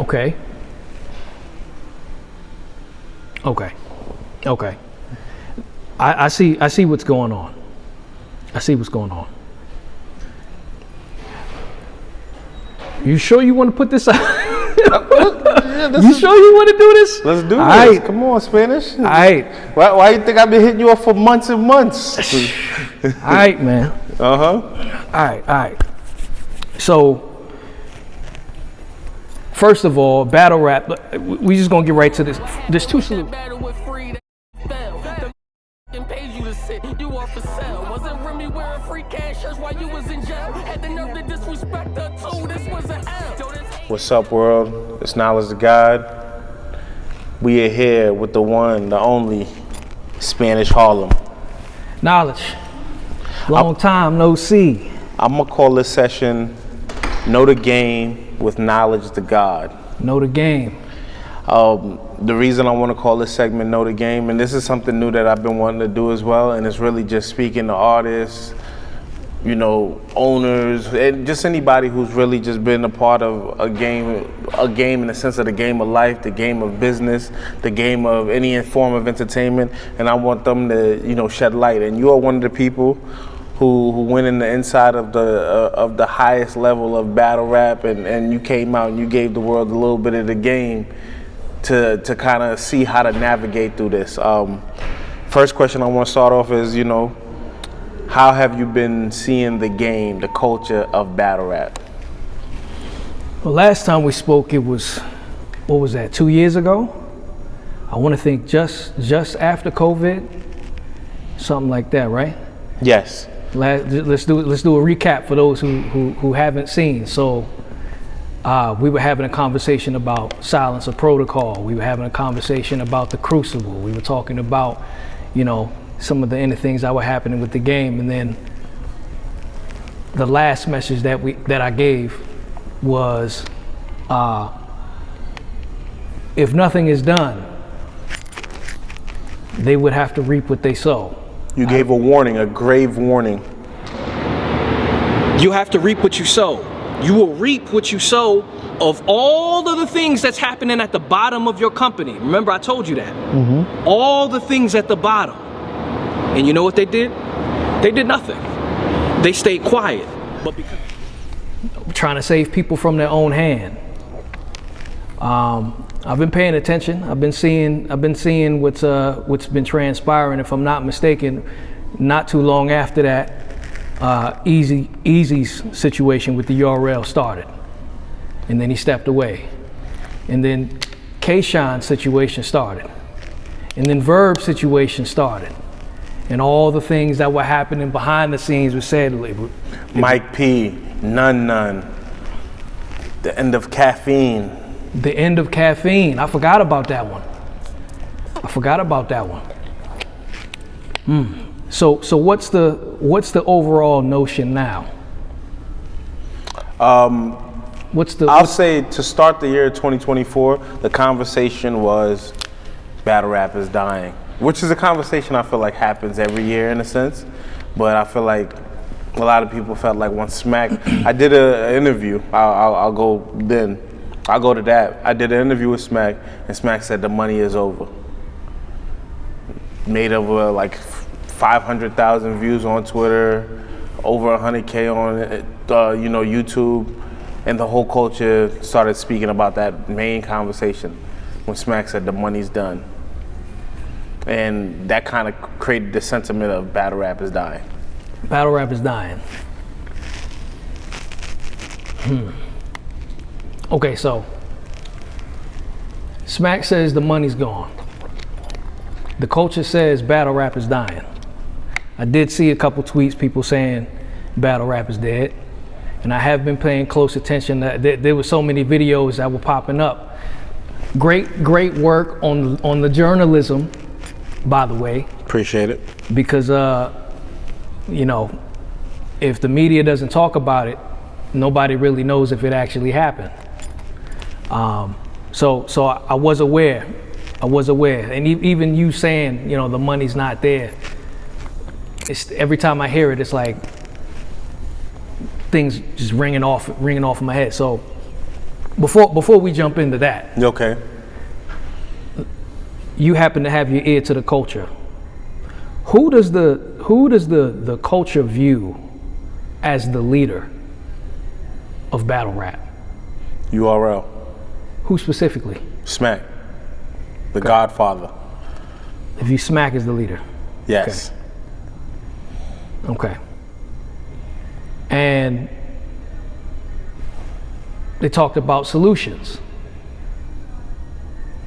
Okay. I see what's going on. I see what's going on. You sure you want to put this out? You sure you want to do this? Let's do this. Right. Come on, Spanish. All right. Why you think I've been hitting you up for months and months? All right, man. Uh-huh. All right. So, first of all, battle rap. We just gonna get right to this. There's two solutions. You are for sale. Wasn't Remy wearing free cash shirts while you was in jail? Had the nerve to disrespect her too. This was an L. What's up, world? It's Knowledge to God. We are here with the one, the only Spanish Harlem. Knowledge. Long time no see. I'm gonna call this session Know the Game with Knowledge to God. Know the game. The reason I want to call this segment Know the Game, and this is something new that I've been wanting to do as well, and it's really just speaking to artists, you know, owners, and just anybody who's really just been a part of a game in the sense of the game of life, the game of business, the game of any form of entertainment, and I want them to, you know, shed light. And you are one of the people who went in the inside of the highest level of battle rap, and you came out and you gave the world a little bit of the game to kind of see how to navigate through this. First question I want to start off is, you know, how have you been seeing the game, the culture of battle rap? Well, last time we spoke, it was, what was that, 2 years ago? I want to think just after COVID, something like that, right? Yes. Let's do a recap for those who haven't seen. So we were having a conversation about Silence of Protocol. We were having a conversation about the Crucible. We were talking about, you know, some of the inner things that were happening with the game. And then the last message that I gave was, if nothing is done, they would have to reap what they sow. You gave a warning, a grave warning. You have to reap what you sow. You will reap what you sow of all of the things that's happening at the bottom of your company. Remember, I told you that. Mm-hmm. All the things at the bottom. And you know what they did? They did nothing. They stayed quiet. But because trying to save people from their own hand. I've been paying attention. I've been seeing what's been transpiring. If I'm not mistaken, not too long after that, Easy's situation with the URL started, and then he stepped away, and then K-Shine's situation started, and then Verb's situation started, and all the things that were happening behind the scenes were said. Mike P, None, the end of caffeine. The end of caffeine. I forgot about that one. So what's the overall notion now? I'll say to start the year 2024, the conversation was battle rap is dying, which is a conversation I feel like happens every year in a sense, but I feel like a lot of people felt like once Smack, I did an interview, I'll go to that. I did an interview with Smack, and Smack said the money is over. Made over like 500,000 views on Twitter, over 100K on YouTube, and the whole culture started speaking about that main conversation when Smack said the money's done. And that kind of created the sentiment of battle rap is dying. Battle rap is dying. Okay, so Smack says the money's gone. The culture says battle rap is dying. I did see a couple tweets, people saying battle rap is dead. And I have been paying close attention. There were so many videos that were popping up. Great work on the journalism, by the way. Appreciate it. Because, if the media doesn't talk about it, nobody really knows if it actually happened. So I was aware, and even you saying, the money's not there. It's every time I hear it, it's like things just ringing off in my head. So Before we jump into that, Okay. you happen to have your ear to the culture. Who does the culture view as the leader of battle rap? URL. Who specifically? Smack. The Godfather. If you Smack is the leader. Yes. Okay. And they talked about solutions.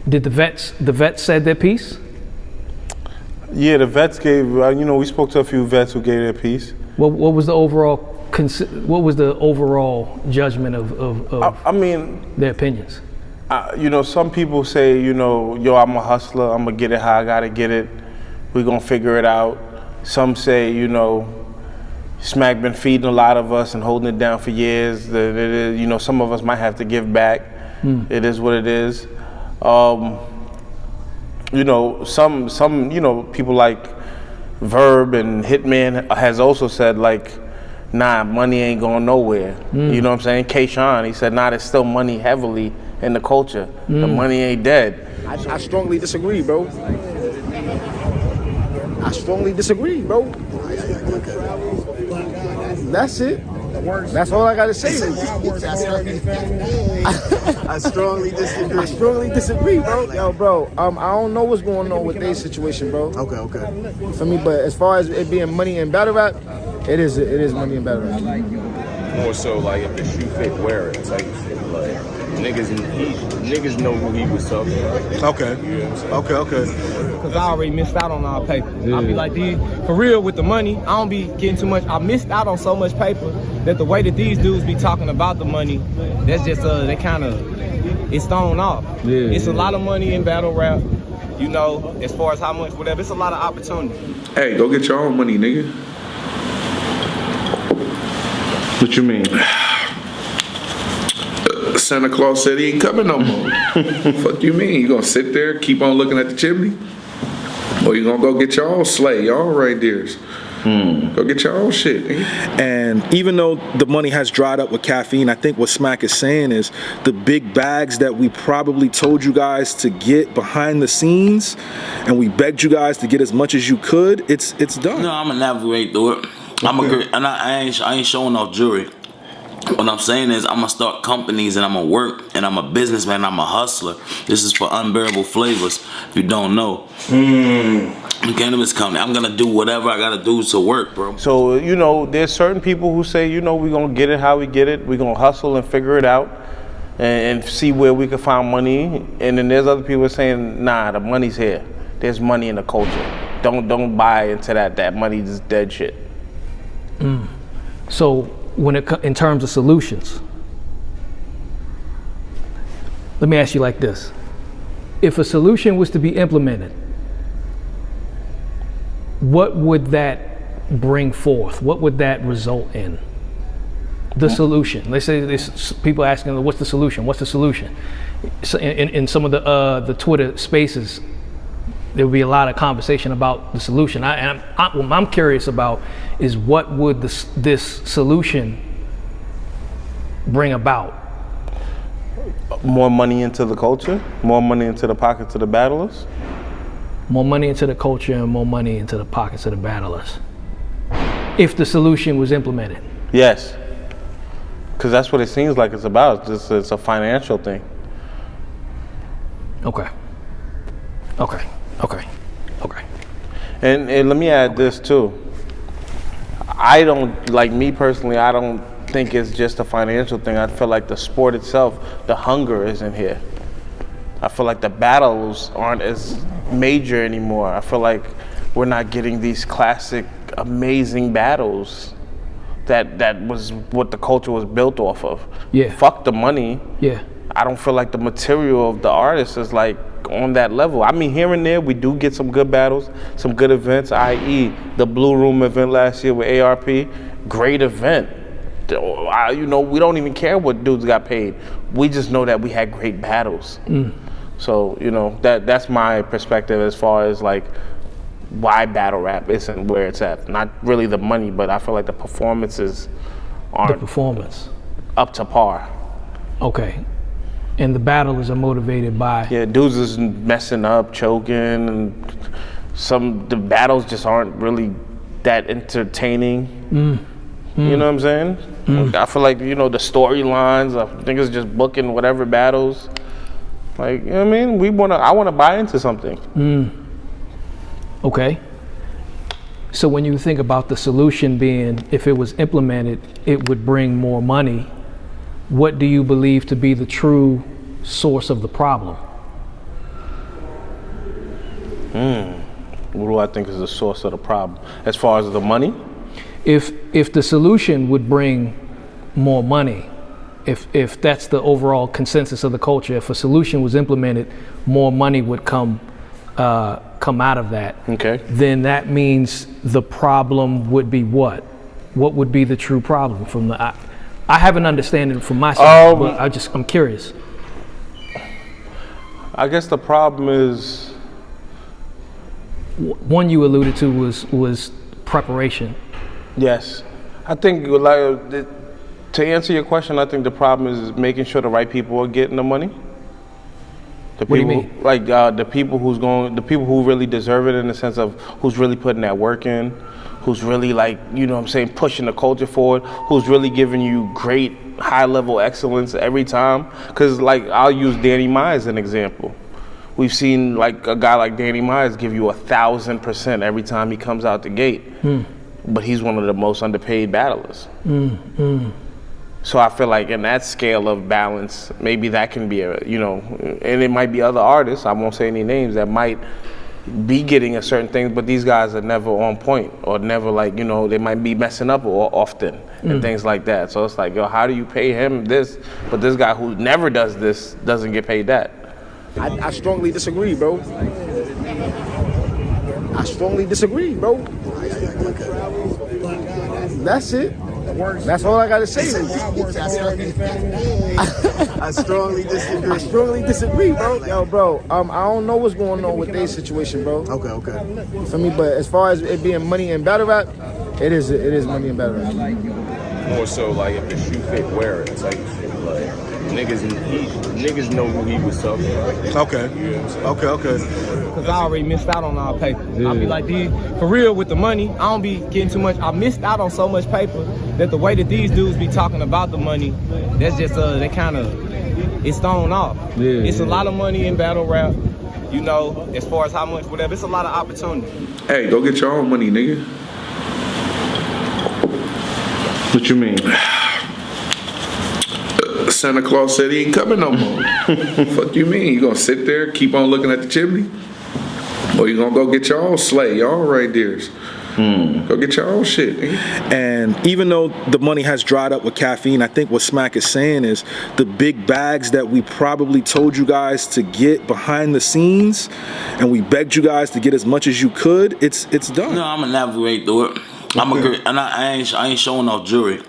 Did the vets said their piece? Yeah, the vets gave, we spoke to a few vets who gave their piece. What was the overall judgment of I mean, their opinions? some people say, yo, I'm a hustler, I'm gonna get it how I gotta get it. We're gonna figure it out. Some say, Smack been feeding a lot of us and holding it down for years. Some of us might have to give back. It is what it is. Some people like Verb and Hitman has also said like, nah, money ain't going nowhere. You know what I'm saying? K-Sean, he said, nah, there's still money heavily in the culture. The money ain't dead. I strongly disagree, bro. I strongly disagree, bro. That's it. That's all I gotta say. I strongly disagree. I strongly disagree, bro. Yo, bro, I don't know what's going on with their situation, bro. Okay. For me, but as far as it being money in battle rap, it is money in battle rap. More so like if the shoe fit, wear it type shit. Like niggas know who he was talking about. Okay. You know what I'm saying? Okay. Because I already missed out on all paper. I'll be like, these, for real with the money, I don't be getting too much. I missed out on so much paper that the way that these dudes be talking about the money, that's just, they kind of, it's thrown off. It's a lot of money in battle rap, as far as how much, whatever. It's a lot of opportunity. Hey, go get your own money, nigga. What you mean? Santa Claus said he ain't coming no more. Fuck you mean? You gonna sit there, keep on looking at the chimney? Or you gonna go get your own sleigh, your own reindeers? Go get your own shit, nigga. And even though the money has dried up with caffeine, I think what Smack is saying is the big bags that we probably told you guys to get behind the scenes, and we begged you guys to get as much as you could, it's done. No, I'm gonna navigate through it. I ain't showing off jewelry. What I'm saying is I'm gonna start companies and I'm gonna work, and I'm a businessman, I'm a hustler. This is for Unbearable Flavors, if you don't know. Cannabis company, I'm gonna do whatever I gotta do to work, bro. So, there's certain people who say, we're gonna get it how we get it. We're gonna hustle and figure it out and see where we can find money. And then there's other people saying, nah, the money's here. There's money in the culture. Don't buy into that money is dead shit. So in terms of solutions, let me ask you like this. If a solution was to be implemented, what would that bring forth? What would that result in? The solution. Let's say there's people asking, what's the solution? What's the solution? So in some of the Twitter spaces, there would be a lot of conversation about the solution. What I'm curious about is what would this solution bring about? More money into the culture, more money into the pockets of the battlers. More money into the culture and more money into the pockets of the battlers. If the solution was implemented. Yes, because that's what it seems like it's about. It's a financial thing. Okay. And let me add this too. I don't, like me personally, I don't think it's just a financial thing. I feel like the sport itself, the hunger isn't here. I feel like the battles aren't as major anymore. I feel like we're not getting these classic, amazing battles that was what the culture was built off of. Yeah. Fuck the money. Yeah. I don't feel like the material of the artist is like on that level. I mean, here and there we do get some good battles, some good events, i.e. the Blue Room event last year with ARP. Great event. We don't even care what dudes got paid. We just know that we had great battles. So, that's my perspective as far as like why battle rap isn't where it's at. Not really the money, but I feel like the performances aren't The performance. up to par. Okay. And the battlers are motivated by. Yeah, dudes is messing up, choking, and the battles just aren't really that entertaining. You know what I'm saying? Like, I feel like, the storylines of niggas just booking whatever battles. Like, you know what I mean? I wanna buy into something. Okay. So when you think about the solution being, if it was implemented, it would bring more money, what do you believe to be the true source of the problem? What do I think is the source of the problem? As far as the money? If the solution would bring more money, if that's the overall consensus of the culture, if a solution was implemented, more money would come out of that. Okay. Then that means the problem would be what? What would be the true problem from the? I have an understanding from my side, but I'm curious. I guess the problem is one you alluded to was preparation. Yes, I think to answer your question, I think the problem is making sure the right people are getting the money. What do you mean? Like the people who really deserve it, in the sense of who's really putting that work in, who's really pushing the culture forward, who's really giving you great high level excellence every time. Because I'll use Danny Myers as an example. We've seen a guy like Danny Myers give you 1,000% every time he comes out the gate. But he's one of the most underpaid battlers. So I feel like in that scale of balance, maybe that can be and it might be other artists, I won't say any names, that might be getting a certain thing, but these guys are never on point, or never they might be messing up often and things like that. So it's like, how do you pay him this, but this guy who never does this doesn't get paid that? I strongly disagree, bro. I strongly disagree, bro. That's it. That's all I gotta say. I strongly disagree. I strongly disagree, bro. Yo, bro. I don't know what's going on with their situation, bro. Okay. You feel me? But as far as it being money in battle rap, it is money in battle rap. More so if the shoe fit, wear it type shit. Like niggas know who he was talking about. Okay. You know what I'm saying? Okay. Because I already missed out on our paper. Yeah. I be like, for real with the money, I don't be getting too much. I missed out on so much paper that the way that these dudes be talking about the money, that's just, they kind of, it's thrown off. Yeah, it's a lot of money in battle rap, as far as how much, whatever. It's a lot of opportunity. Hey, go get your own money, nigga. What you mean? Santa Claus said he ain't coming no more. Fuck you mean? You gonna sit there, keep on looking at the chimney? Or you gonna go get your own sleigh, y'all right there? Go get your own shit, nigga. And even though the money has dried up with caffeine, I think what Smack is saying is the big bags that we probably told you guys to get behind the scenes, and we begged you guys to get as much as you could, it's done. No, I'm gonna navigate through it. I ain't showing off jewelry.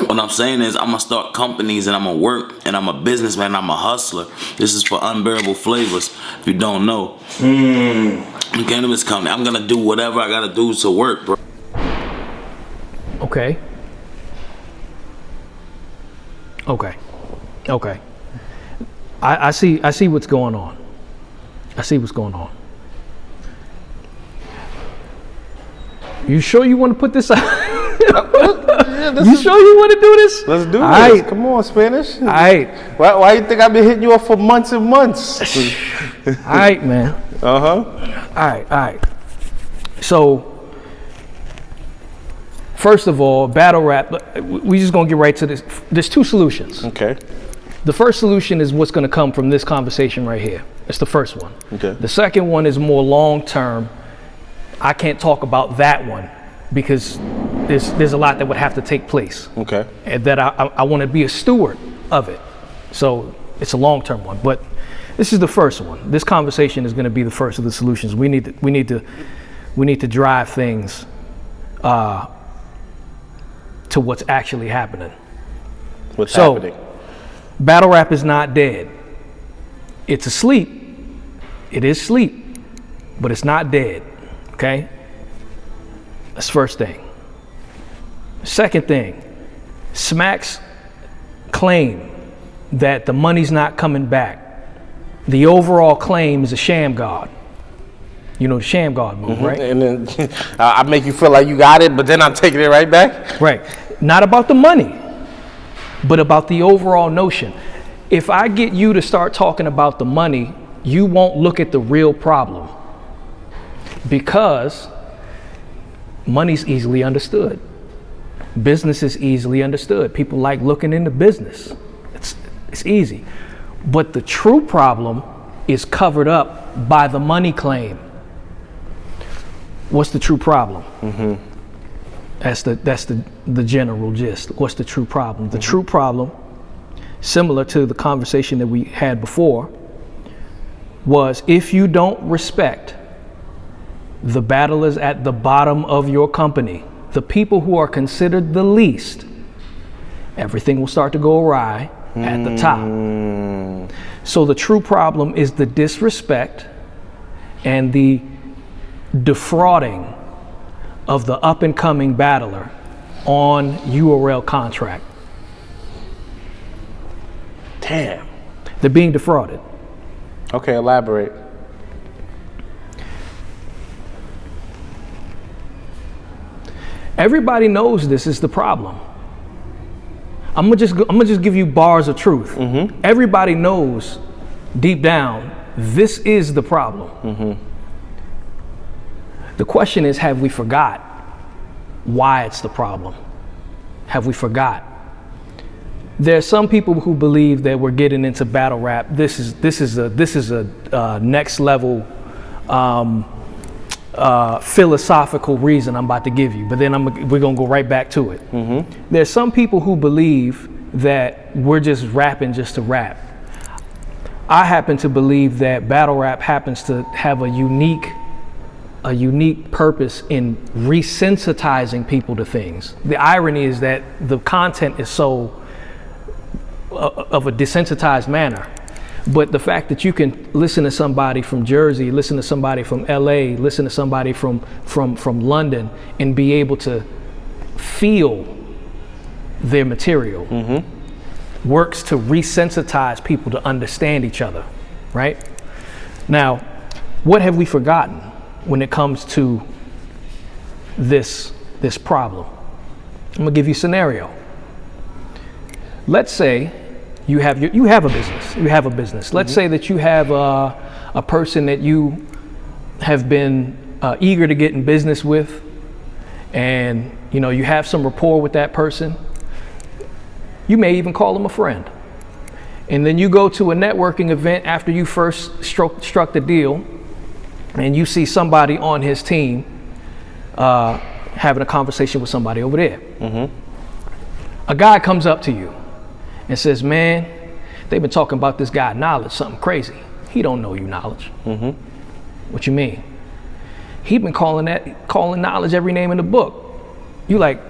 What I'm saying is I'm gonna start companies, and I'm gonna work, and I'm a businessman, I'm a hustler. This is for Unbearable Flavors, if you don't know. Cannabis company. I'm gonna do whatever I gotta do to work, bro. Okay. I see what's going on. You sure you want to put this out? You sure you want to do this? Let's do this. Right. Come on, Spanish. All right. Why you think I've been hitting you up for months and months? All right, man. All right. So, first of all, battle rap, we just going to get right to this. There's two solutions. Okay. The first solution is what's going to come from this conversation right here. It's the first one. Okay. The second one is more long-term. I can't talk about that one because there's a lot that would have to take place. Okay. And that I want to be a steward of it. So it's a long-term one. But this is the first one. This conversation is going to be the first of the solutions. We need to drive things to what's actually happening. What's happening? Battle rap is not dead. It's asleep. It is sleep, but it's not dead. Okay? That's the first thing. Second thing, Smack's claim that the money's not coming back. The overall claim is a sham God. You know the sham God move, right? And then I make you feel like you got it, but then I'm taking it right back. Right. Not about the money, but about the overall notion. If I get you to start talking about the money, you won't look at the real problem, because money's easily understood. Business is easily understood. People like looking into business. It's easy. But the true problem is covered up by the money claim. What's the true problem? That's the general gist. What's the true problem? The true problem, similar to the conversation that we had before, was if you don't respect the battlers at the bottom of your company, the people who are considered the least, everything will start to go awry at the top. So the true problem is the disrespect and the defrauding of the up and coming battler on URL contract. Damn. They're being defrauded. Okay, elaborate. Everybody knows this is the problem. I'm gonna just give you bars of truth. Everybody knows deep down this is the problem. The question is, have we forgot why it's the problem? Have we forgot? There are some people who believe that we're getting into battle rap. This is a next level philosophical reason I'm about to give you, but then we're gonna go right back to it. There's some people who believe that we're just rapping just to rap. I happen to believe that battle rap happens to have a unique purpose in resensitizing people to things. The irony is that the content is so of a desensitized manner. But the fact that you can listen to somebody from Jersey, listen to somebody from LA, listen to somebody from London, and be able to feel their material works to resensitize people to understand each other, right? Now, what have we forgotten when it comes to this problem? I'm gonna give you a scenario. Let's say you have a business. Let's say that you have a person that you have been eager to get in business with, and you have some rapport with that person. You may even call them a friend. And then you go to a networking event after you first struck the deal, and you see somebody on his team having a conversation with somebody over there. A guy comes up to you and says, man, they've been talking about this guy Knowledge, something crazy. He don't know you, Knowledge. What you mean? He been calling Knowledge every name in the book. You like,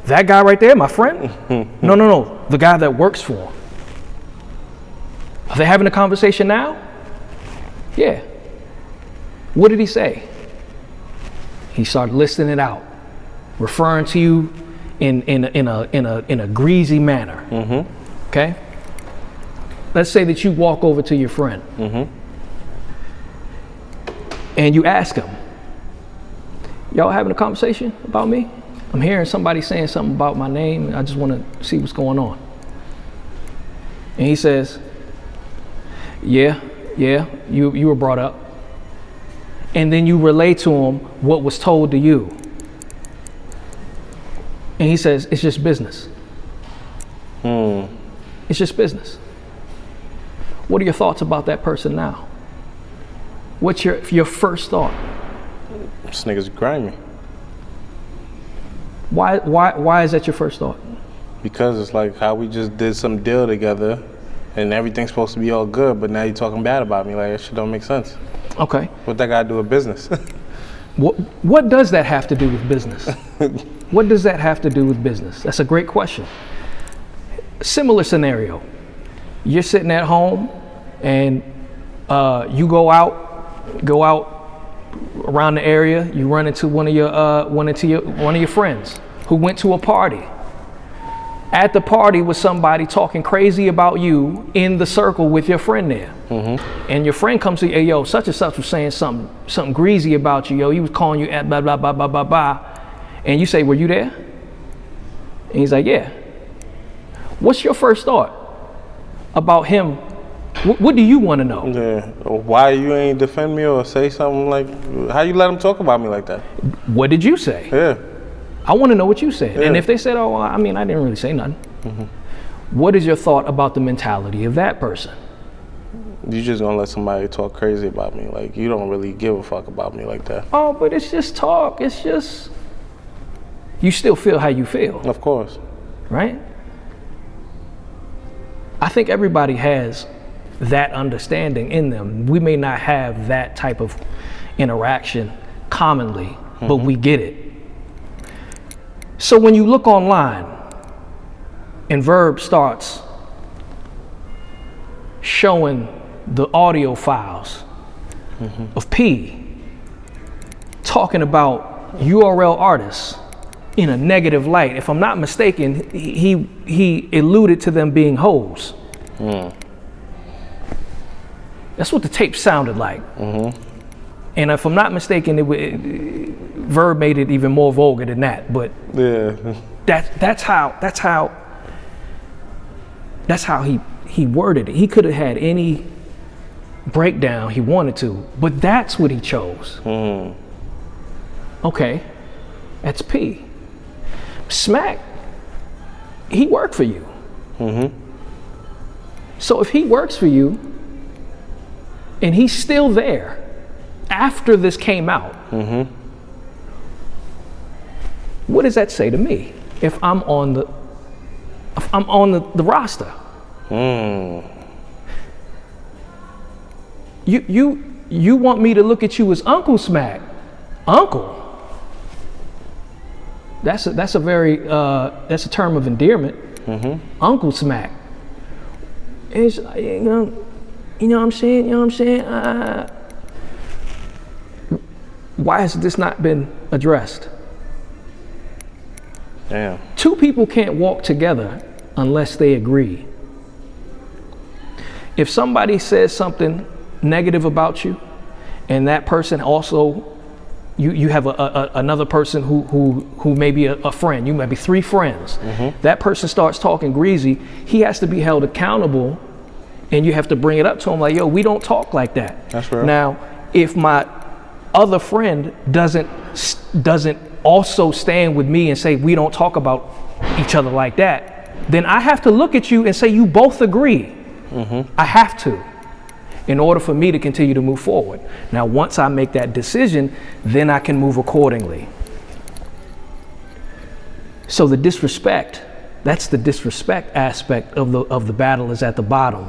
that guy right there, my friend? No, the guy that works for him. Are they having a conversation now? Yeah. What did he say? He started listing it out, referring to you in a greasy manner. Okay? Let's say that you walk over to your friend and you ask him, y'all having a conversation about me? I'm hearing somebody saying something about my name. I just want to see what's going on. And he says, yeah, you were brought up. And then you relay to him what was told to you. And he says, it's just business. It's just business. What are your thoughts about that person now? What's your first thought? This nigga's grimy. Why is that your first thought? Because it's like how we just did some deal together and everything's supposed to be all good, but now you're talking bad about me. Like, that shit don't make sense. Okay. What that got to do with business? What does that have to do with business? What does that have to do with business? That's a great question. Similar scenario. You're sitting at home and you go out around the area. You run into one of your friends who went to a party, at the party with somebody talking crazy about you in the circle with your friend there. And your friend comes to you, hey, yo, such and such was saying something greasy about you, yo. He was calling you at blah, blah, blah, blah, blah, blah. And you say, were you there? And he's like, yeah. What's your first thought about him? What do you want to know? Yeah. Why you ain't defend me or say something like, how you let him talk about me like that? What did you say? Yeah. I want to know what you said. Yeah. And if they said, oh, well, I mean, I didn't really say nothing. What is your thought about the mentality of that person? You just gonna let somebody talk crazy about me. Like, you don't really give a fuck about me like that. Oh, but it's just talk. It's just, you still feel how you feel. Of course. Right? I think everybody has that understanding in them. We may not have that type of interaction commonly, but we get it. So when you look online and Verb starts showing the audio files of P talking about URL artists in a negative light, if I'm not mistaken, he alluded to them being hoes. That's what the tape sounded like. And if I'm not mistaken, Verb made it even more vulgar than that. But yeah, that's how he worded it. He could have had any breakdown he wanted to, but that's what he chose. Okay, that's P. Smack, he worked for you. So if he works for you and he's still there after this came out, what does that say to me if I'm on the roster? You want me to look at you as Uncle Smack? Uncle? That's a very that's a term of endearment. Uncle Smack. It's, you know what I'm saying? You know what I'm saying? Why has this not been addressed? Damn. Two people can't walk together unless they agree. If somebody says something negative about you, and that person also, you have another person who may be a friend, you might be three friends, that person starts talking greasy, he has to be held accountable, and you have to bring it up to him like, yo, we don't talk like that. That's right. Now, if my other friend doesn't also stand with me and say we don't talk about each other like that, then I have to look at you and say you both agree. I have to, in order for me to continue to move forward. Now, once I make that decision, then I can move accordingly. So the disrespect, that's the disrespect aspect of the battle is at the bottom.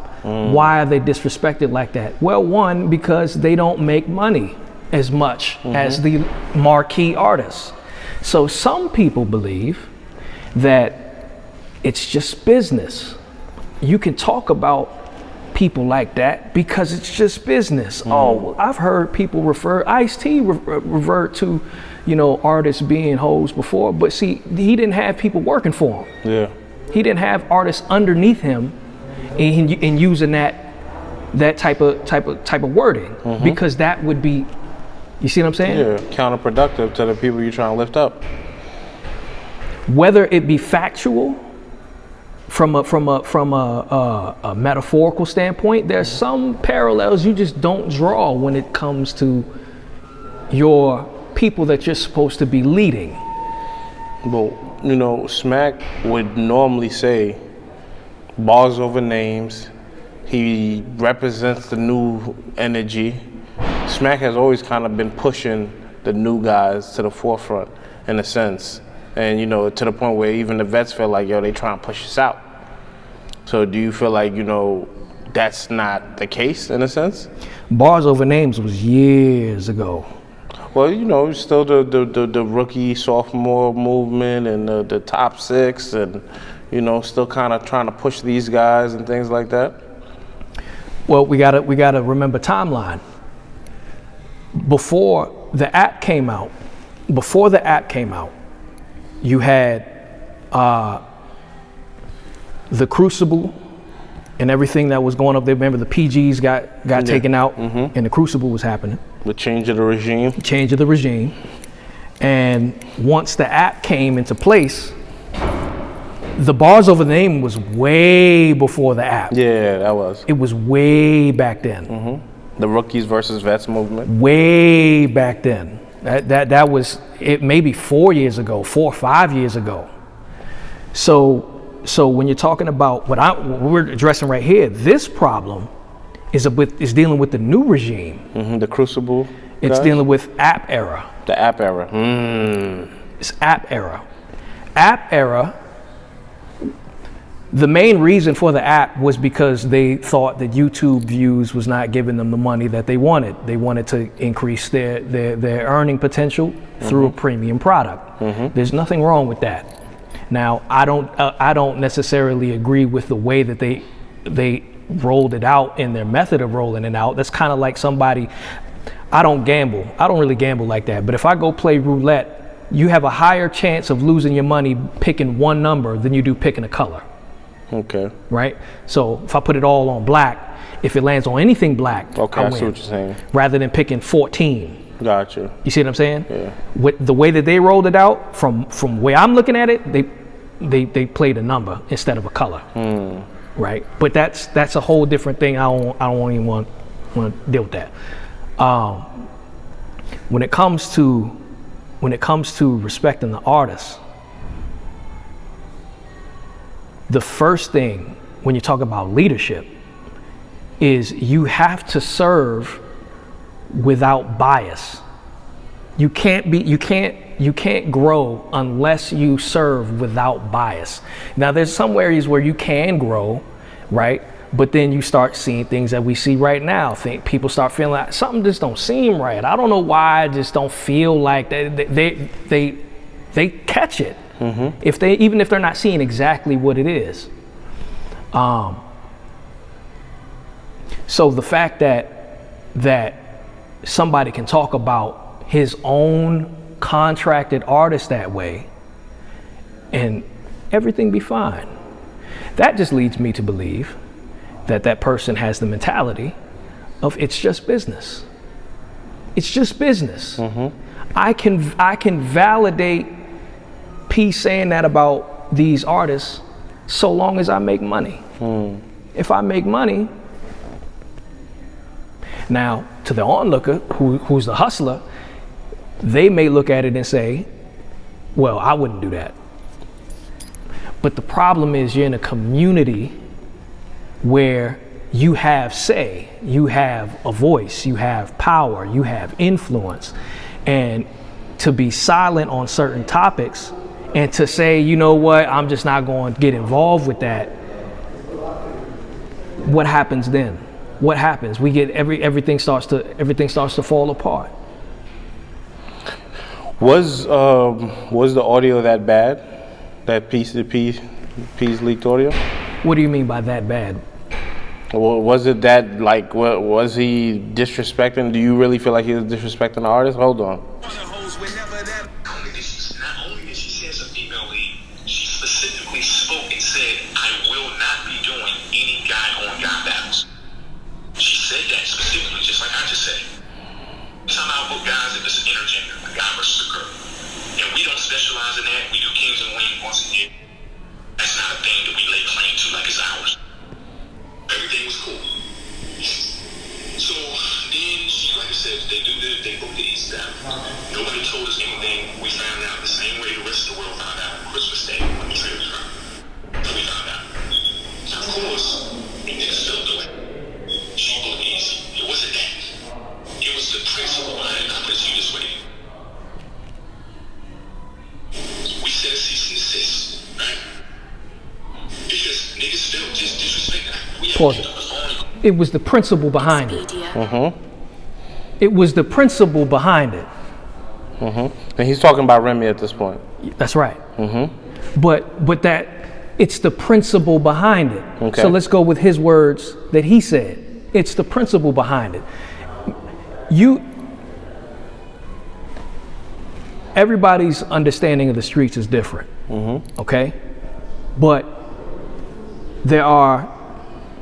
Why are they disrespected like that? Well, one, because they don't make money as much as the marquee artists. So some people believe that it's just business. You can talk about people like that because it's just business. Oh, I've heard people Ice-T revert to, artists being hoes before, but see, he didn't have people working for him. Yeah. He didn't have artists underneath him and using that type of wording because that would be, you see what I'm saying? Yeah, counterproductive to the people you're trying to lift up. Whether it be factual, from a metaphorical standpoint, there's some parallels you just don't draw when it comes to your people that you're supposed to be leading. But Smack would normally say bars over names. He represents the new energy. Smack has always kind of been pushing the new guys to the forefront in a sense. And, to the point where even the vets feel like, yo, they trying to push us out. So do you feel like, that's not the case in a sense? Bars over names was years ago. Well, still the rookie, sophomore movement and the top six and, still kind of trying to push these guys and things like that. Well, we gotta remember timeline. Before the app came out, you had the Crucible and everything that was going up there. Remember, the PGs got taken out, and the Crucible was happening. The change of the regime. Change of the regime. And once the app came into place, the bars over the name was way before the app. Yeah, that was. It was way back then. The rookies versus vets movement. Way back then. That was it. Maybe 4 years ago, 4 or 5 years ago. So when you're talking about what we're addressing right here, this problem is dealing with the new regime. The Crucible. It's dealing with app era. The app era. It's app era. App era. The main reason for the app was because they thought that YouTube views was not giving them the money that they wanted. They wanted to increase their earning potential through a premium product. There's nothing wrong with that. Now, I don't necessarily agree with the way that they rolled it out in their method of rolling it out. That's kind of like somebody. I don't gamble. I don't really gamble like that. But if I go play roulette, you have a higher chance of losing your money picking one number than you do picking a color. Okay. Right? So if I put it all on black, if it lands on anything black, okay, I I win. see what you're saying. Rather than picking 14. Gotcha. You see what I'm saying? Yeah. With the way that they rolled it out, from where I'm looking at it, they played a number instead of a color. Right? But that's a whole different thing. I don't even want to deal with that. When it comes to respecting the artist, the first thing when you talk about leadership is you have to serve without bias. You can't grow unless you serve without bias. Now there's some areas where you can grow, right? But then you start seeing things that we see right now. People start feeling like something just don't seem right. I don't know why. I just don't feel like they catch it. Even if they're not seeing exactly what it is. So the fact that somebody can talk about his own contracted artist that way and everything be fine, that just leads me to believe that person has the mentality of it's just business. It's just business. I can validate P saying that about these artists so long as I make money. If I make money, now to the onlooker who's the hustler, they may look at it and say, well, I wouldn't do that. But the problem is you're in a community where you have say, you have a voice, you have power, you have influence. And to be silent on certain topics and to say, you know what, I'm just not going to get involved with that. What happens then? What happens? We get everything starts to fall apart. Was the audio that bad? That P's leaked audio? What do you mean by that bad? Well, was it that, like, was he disrespecting? Do you really feel like he was disrespecting the artist? Hold on. Not only did she say it's a female lead, she specifically spoke and said, I will not be doing any guy-on-guy battles. She said that specifically, just like I just said. Somehow book guys if it's intergender, a guy versus a girl. And we don't specialize in that. We do kings and queens once a year. That's not a thing that we lay claim to like it's ours. Everything was cool. So then she, like I said, they booked the East Down. Nobody told us anything. We found out the same way the rest of the world found out on Christmas Day when the trailers dropped. So we found out. Now, of course, niggas still do it. She booked easy. It wasn't that. It was the principle behind it. I'll put it to you this way. We said a cease and desist, right? Because niggas felt just disrespected. Pause it. It was the principle behind it. It was the principle behind it. And he's talking about Remy at this point. That's right. But that it's the principle behind it. Okay. So let's go with his words that he said. It's the principle behind it. Everybody's understanding of the streets is different. Okay? But there are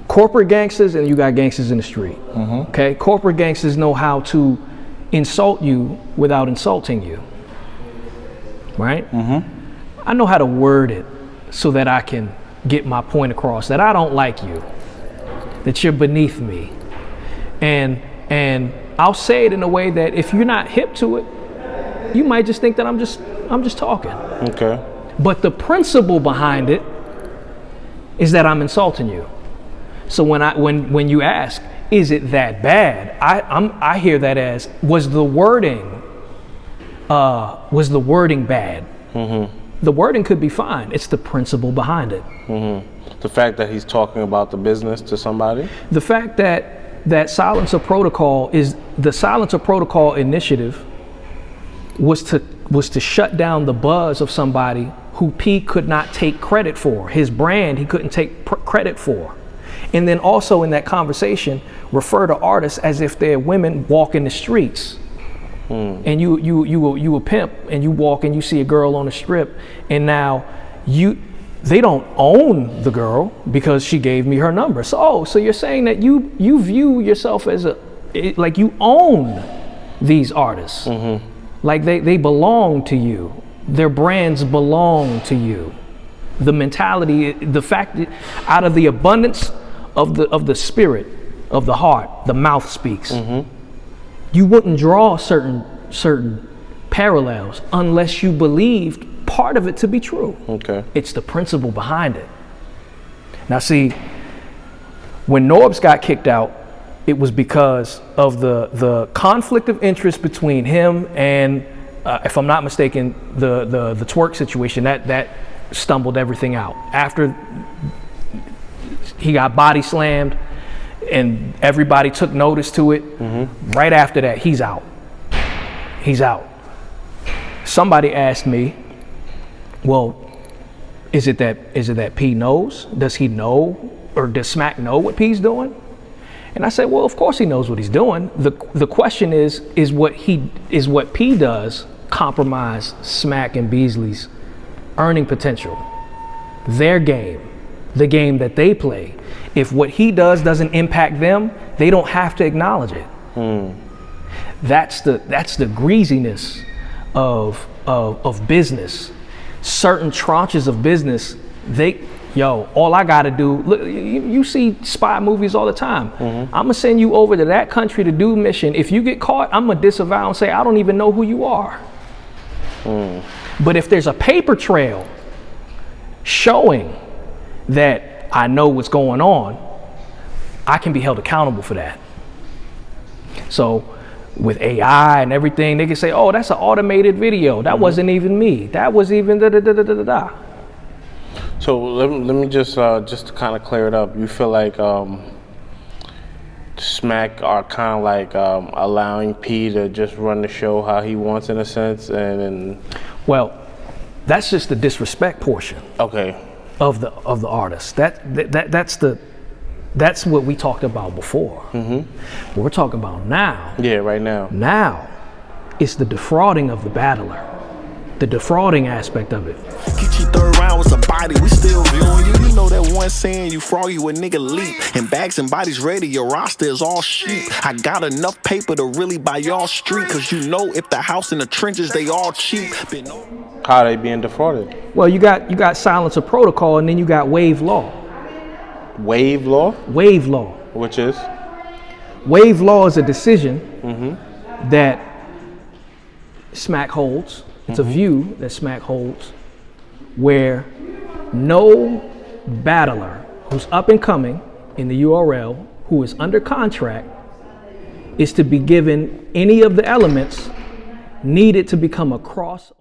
corporate gangsters and you got gangsters in the street. Okay, corporate gangsters know how to insult you without insulting you. Right? I know how to word it so that I can get my point across, that I don't like you, that you're beneath me. And I'll say it in a way that if you're not hip to it, you might just think that I'm just talking. Okay. But the principle behind it is that I'm insulting you. So when you ask, is it that bad? I hear that as, was the wording bad? The wording could be fine. It's the principle behind it. The fact that he's talking about the business to somebody. The fact that Silencer Protocol is the Silencer Protocol initiative was to shut down the buzz of somebody who P could not take credit for. His brand he couldn't take credit for. And then also in that conversation, refer to artists as if they're women walking the streets. And you a pimp and you walk and you see a girl on the strip, and now they don't own the girl because she gave me her number. So you're saying that you view yourself as like you own these artists. Like they belong to you. Their brands belong to you. The mentality, the fact that out of the abundance of the spirit, of the heart, the mouth speaks. You wouldn't draw certain parallels unless you believed part of it to be true. Okay. It's the principle behind it. Now see, when Norbs got kicked out, it was because of the conflict of interest between him and, if I'm not mistaken, the twerk situation. That stumbled everything out. After he got body slammed and everybody took notice to it, right after that, he's out. He's out. Somebody asked me, well, is it that P knows? Does he know, or does Smack know what P's doing? And I said, well, of course he knows what he's doing. The question is what P does compromise Smack and Beasley's earning potential, their game, the game that they play? If what he does doesn't impact them, they don't have to acknowledge it. That's the greasiness of business. Certain tranches of business, all I gotta do, look, you see spy movies all the time. I'm gonna send you over to that country to do mission. If you get caught, I'm gonna disavow and say, I don't even know who you are. But if there's a paper trail showing that I know what's going on, I can be held accountable for that. So with AI and everything, they can say, oh, that's an automated video. That wasn't even me. That was even da-da-da-da-da-da. So let me just to kind of clear it up. You feel like Smack are kind of like allowing P to just run the show how he wants, in a sense, and well, that's just the disrespect portion. Okay. Of the artist. That's what we talked about before. What we're talking about now. Yeah, right now. Now, it's the defrauding of the battler. The defrauding aspect of it. Get you third round with somebody, we still viewing you. You know that one saying, you froggy with nigga leap. And bags and bodies ready, your roster is all sheep. I got enough paper to really buy y'all street, cause you know if the house in the trenches, they all cheap. How are they being defrauded? Well, you got Silencer Protocol, and then you got Wave Law. Wave Law? Wave Law. Which is? Wave Law is a decision that Smack holds. It's a view that Smack holds, where no battler who's up and coming in the URL, who is under contract, is to be given any of the elements needed to become a crossover.